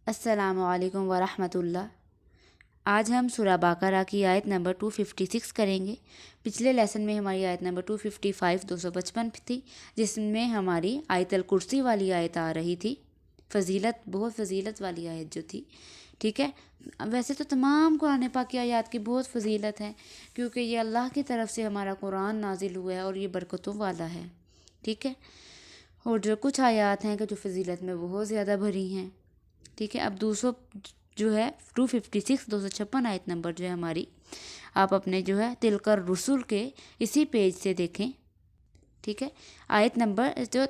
السلام علیکم ورحمۃ اللہ۔ آج ہم سورہ بقرہ کی آیت نمبر 256 کریں گے۔ پچھلے لیسن میں ہماری آیت نمبر 255 255 تھی، جس میں ہماری آیت الکرسی والی آیت آ رہی تھی، بہت فضیلت والی آیت جو تھی، ٹھیک ہے۔ ویسے تو تمام قرآن پاک کی آیات کی بہت فضیلت ہے، کیونکہ یہ اللہ کی طرف سے ہمارا قرآن نازل ہوا ہے اور یہ برکتوں والا ہے، ٹھیک ہے۔ اور جو کچھ آیات ہیں کہ جو فضیلت میں بہت زیادہ بھری ہیں، ٹھیک ہے۔ اب 200 جو ہے 256 256 آیت نمبر جو ہے ہماری، آپ اپنے جو ہے تلکر رسول کے اسی پیج سے دیکھیں، ٹھیک ہے۔ آیت نمبر جو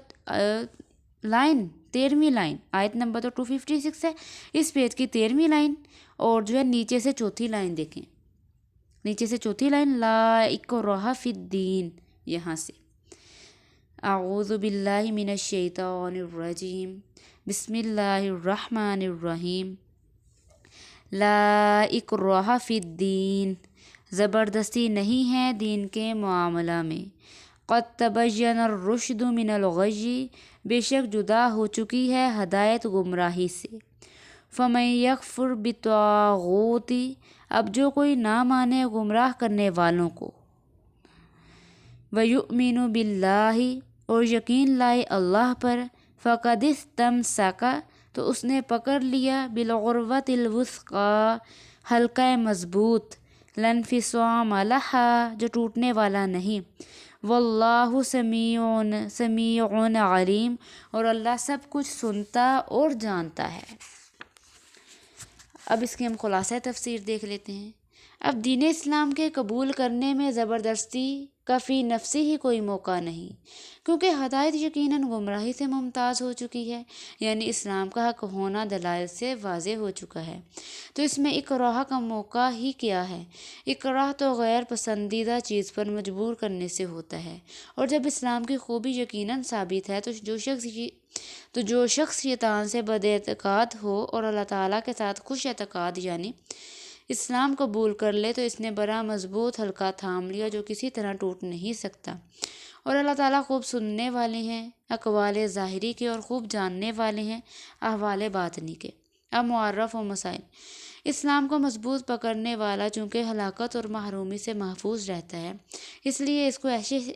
لائن 13ویں لائن، آیت نمبر تو 256 ہے، اس پیج کی 13ویں لائن، اور جو ہے نیچے سے چوتھی لائن دیکھیں، نیچے سے چوتھی لائن، لا اکراہ فی الدین، یہاں سے اعوذ باللہ من الشیطان الرجیم، بسم اللہ الرحمن الرحیم، لا اکراہ فی الدین، زبردستی نہیں ہے دین کے معاملہ میں، قد تبین الرشد من الغی، بے شک جدا ہو چکی ہے ہدایت گمراہی سے، فمن یکفر بالطاغوت، اب جو کوئی نہ مانے گمراہ کرنے والوں کو، وَيُؤْمِنُ بِاللَّهِ، اور یقین لائے اللہ پر، فَقَدِ اسْتَمْسَكَ، تو اس نے پکڑ لیا، بِالْعُرْوَةِ الْوُثْقَىٰ، حلقہ مضبوط، لَا انفصام لَهَا، جو ٹوٹنے والا نہیں، وَاللَّهُ سَمِيعٌ عَلِيمٌ، اور اللہ سب کچھ سنتا اور جانتا ہے۔ اب اس کی ہم خلاصہ تفسیر دیکھ لیتے ہیں۔ اب دین اسلام کے قبول کرنے میں زبردستی کا فی نفسی ہی کوئی موقع نہیں، کیونکہ ہدایت یقیناً گمراہی سے ممتاز ہو چکی ہے، یعنی اسلام کا حق ہونا دلائل سے واضح ہو چکا ہے، تو اس میں اکراہ کا موقع ہی کیا ہے؟ اکراہ تو غیر پسندیدہ چیز پر مجبور کرنے سے ہوتا ہے، اور جب اسلام کی خوبی یقیناً ثابت ہے تو جو شخص شیطان سے بد اعتقاد ہو اور اللہ تعالیٰ کے ساتھ خوش اعتقاد یعنی اسلام قبول کر لے، تو اس نے بڑا مضبوط حلقہ تھام لیا جو کسی طرح ٹوٹ نہیں سکتا، اور اللہ تعالیٰ خوب سننے والے ہیں اقوال ظاہری کے، اور خوب جاننے والے ہیں احوال باطنی کے۔ اب معرف و مسائل۔ اسلام کو مضبوط پکڑنے والا چونکہ ہلاکت اور محرومی سے محفوظ رہتا ہے، اس لیے اس کو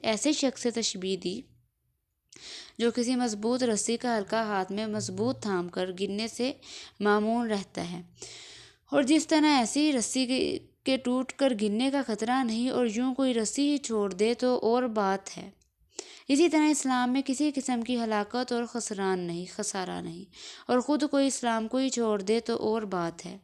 ایسے شخص سے تشبیہ دی جو کسی مضبوط رسی کا حلقہ ہاتھ میں مضبوط تھام کر گرنے سے مامون رہتا ہے، اور جس طرح ایسی رسی کے ٹوٹ کر گرنے کا خطرہ نہیں، اور یوں کوئی رسی ہی چھوڑ دے تو اور بات ہے، اسی طرح اسلام میں کسی قسم کی ہلاکت اور خسارہ نہیں، اور خود کوئی اسلام کو ہی چھوڑ دے تو اور بات ہے۔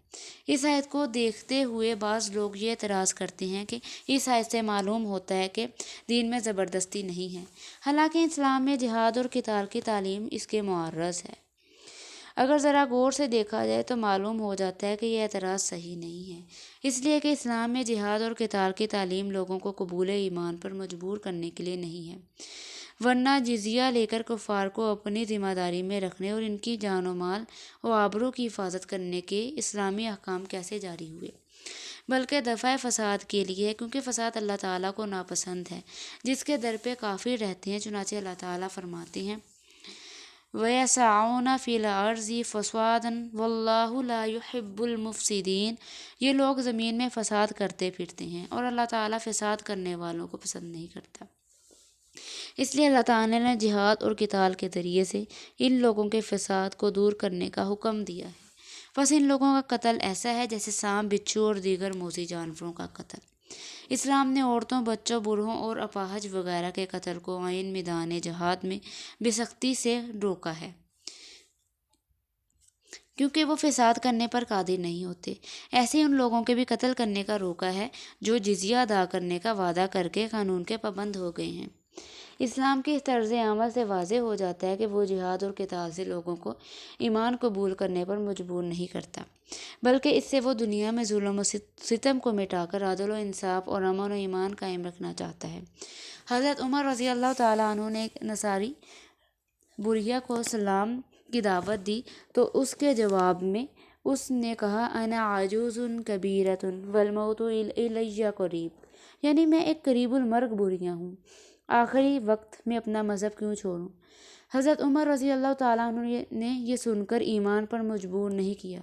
اس آیت کو دیکھتے ہوئے بعض لوگ یہ اعتراض کرتے ہیں کہ اس آیت سے معلوم ہوتا ہے کہ دین میں زبردستی نہیں ہے، حالانکہ اسلام میں جہاد اور قتال کی تعلیم اس کے معرض ہے۔ اگر ذرا غور سے دیکھا جائے تو معلوم ہو جاتا ہے کہ یہ اعتراض صحیح نہیں ہے، اس لیے کہ اسلام میں جہاد اور قتال کی تعلیم لوگوں کو قبول ایمان پر مجبور کرنے کے لیے نہیں ہے، ورنہ جزیہ لے کر کفار کو اپنی ذمہ داری میں رکھنے اور ان کی جان و مال و آبرو کی حفاظت کرنے کے اسلامی احکام کیسے جاری ہوئے؟ بلکہ دفع فساد کے لیے ہے، کیونکہ فساد اللہ تعالیٰ کو ناپسند ہے، جس کے در پہ کافر رہتے ہیں، چنانچہ اللہ تعالیٰ فرماتے ہیں وَيَسْعَوْنَ فِي الْأَرْضِ فَسَادًا وَاللَّهُ لَا يُحِبُّ الْمُفْسِدِينَ، یہ لوگ زمین میں فساد کرتے پھرتے ہیں، اور اللہ تعالیٰ فساد کرنے والوں کو پسند نہیں کرتا، اس لیے اللہ تعالیٰ نے جہاد اور قتال کے ذریعے سے ان لوگوں کے فساد کو دور کرنے کا حکم دیا ہے۔ بس ان لوگوں کا قتل ایسا ہے جیسے سانپ، بچھو اور دیگر موذی جانوروں کا قتل۔ اسلام نے عورتوں، بچوں، بوڑھوں اور اپاہج وغیرہ کے قتل کو عین میدان جہاد میں بے سختی سے روکا ہے، کیونکہ وہ فساد کرنے پر قادر نہیں ہوتے۔ ایسے ہی ان لوگوں کے بھی قتل کرنے کا روکا ہے جو جزیہ ادا کرنے کا وعدہ کر کے قانون کے پابند ہو گئے ہیں۔ اسلام کے اس طرز عمل سے واضح ہو جاتا ہے کہ وہ جہاد اور قتال سے لوگوں کو ایمان قبول کرنے پر مجبور نہیں کرتا، بلکہ اس سے وہ دنیا میں ظلم و ستم کو مٹا کر عدل و انصاف اور امن و ایمان قائم رکھنا چاہتا ہے۔ حضرت عمر رضی اللہ تعالیٰ عنہ نے ایک نصاری بریہ کو اسلام کی دعوت دی، تو اس کے جواب میں اس نے کہا انا عجوز کبیرۃ والموت الی قریب، یعنی میں ایک قریب المرگ بریہ ہوں، آخری وقت میں اپنا مذہب کیوں چھوڑوں؟ حضرت عمر رضی اللہ تعالیٰ عنہ نے یہ سن کر ایمان پر مجبور نہیں کیا،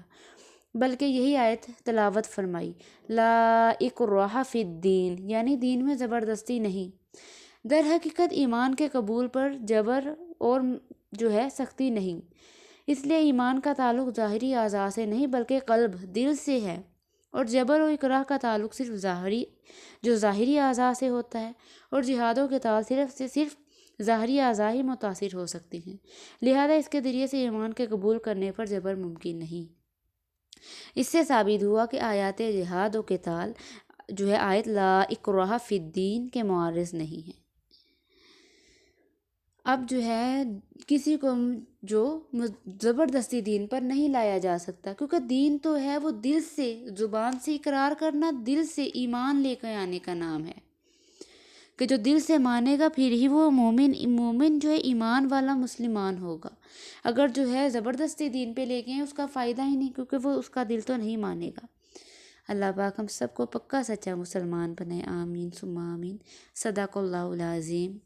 بلکہ یہی آیت تلاوت فرمائی، لا اکراہ فی الدین، یعنی دین میں زبردستی نہیں۔ در حقیقت ایمان کے قبول پر جبر اور سختی نہیں، اس لیے ایمان کا تعلق ظاہری اعضاء سے نہیں بلکہ قلب، دل سے ہے، اور جبر و اکراہ کا تعلق صرف ظاہری اعضاء سے ہوتا ہے، اور جہاد و قتال صرف ظاہری اعضاء ہی متاثر ہو سکتی ہیں، لہذا اس کے ذریعے سے ایمان کے قبول کرنے پر جبر ممکن نہیں۔ اس سے ثابت ہوا کہ آیات جہاد و قتال آیت لا اکراہ فی الدین کے معارض نہیں ہے۔ اب کسی کو زبردستی دین پر نہیں لایا جا سکتا، کیونکہ دین تو ہے وہ دل سے، زبان سے اقرار کرنا، دل سے ایمان لے کے آنے کا نام ہے، کہ جو دل سے مانے گا پھر ہی وہ مومن ایمان والا مسلمان ہوگا۔ اگر زبردستی دین پہ لے گئے اس کا فائدہ ہی نہیں، کیونکہ وہ اس کا دل تو نہیں مانے گا۔ اللہ پاک ہم سب کو پکا سچا مسلمان بنائے، آمین ثم آمین۔ صدق اللہ العظیم۔